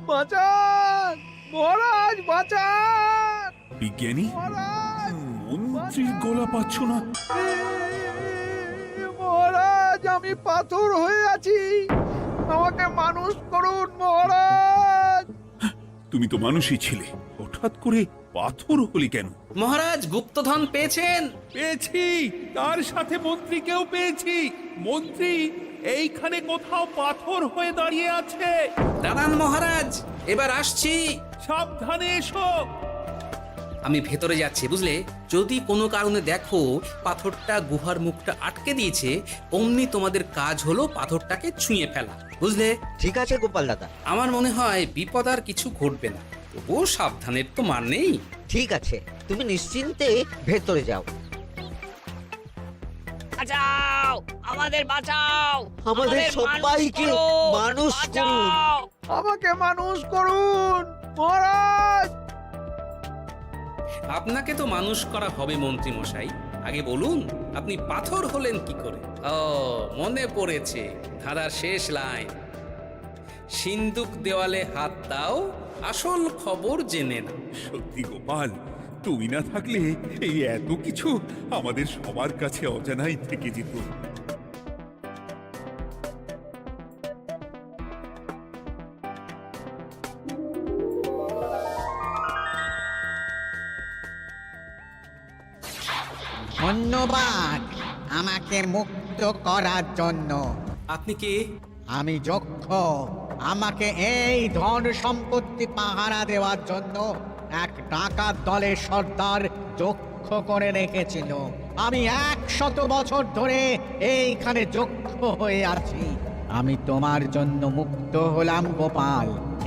বাঁচান মহারাজ, বাঁচান বিজ্ঞানী, মহারাজ। মন্ত্রীর গলা পাচ্ছ না? মহারাজ, আমি পাথর হয়ে আছি, আমাকে মানুষ করুন মহারাজ। তুমি তো মানুষই ছিলে, হঠাৎ করে পাথর হলি কেন? মহারাজ, গুপ্তধন পেয়েছেন? পেয়েছি, তার সাথে মন্ত্রীকেও পেয়েছি। মন্ত্রী এইখানে কোথাও পাথর হয়ে দাঁড়িয়ে আছে। দাঁড়ান মহারাজ, এবার আসছি। সাবধানে এসো। আমি ভেতরে যাচ্ছি, বুঝলে? যদি কোনো কারণে দেখো পাথরটা গুহার মুখটা আটকে দিয়েছে, অমনি তোমাদের কাজ হলো পাথরটাকে ছুঁয়ে ফেলা, বুঝলে? ঠিক আছে গোপাল দাদা। আমার মনে হয় বিপদ আর কিছু ঘটবে না, তবুও সাবধানের তো মার নেই। ঠিক আছে, তুমি নিশ্চিন্তে ভেতরে যাও। বাঁচাও, আমাদের বাঁচাও, আমাদের সবাইকে মানুষ করুন। আমাকে মানুষ করুন মহারাজ। আপনাকে তো মানুষ করা হবে মন্ত্রী মশাই। আগে বলুন, আপনি পাথর হলেন কি করে? ও, মনে পড়েছে, ধারার শেষ লাইন, সিন্দুক দেওয়ালে হাত দাও, আসল খবর জেনে না। সত্যি গোপাল, তুমি না থাকলে এই এত কিছু আমাদের সবার কাছে অজানাই থেকে যেত। ধন্যবাদ আমাকে মুক্ত করার জন্য। আপনি কে? আমি যক্ষ। আমাকে এই ধন সম্পত্তি পাহারা দেওয়ার জন্য এক ডাকাত দলের সর্দার যক্ষ করে রেখেছিল। আমি 100 বছর ধরে এইখানে যক্ষ হয়ে আছি। আমি তোমার জন্য মুক্ত হলাম গোপাল।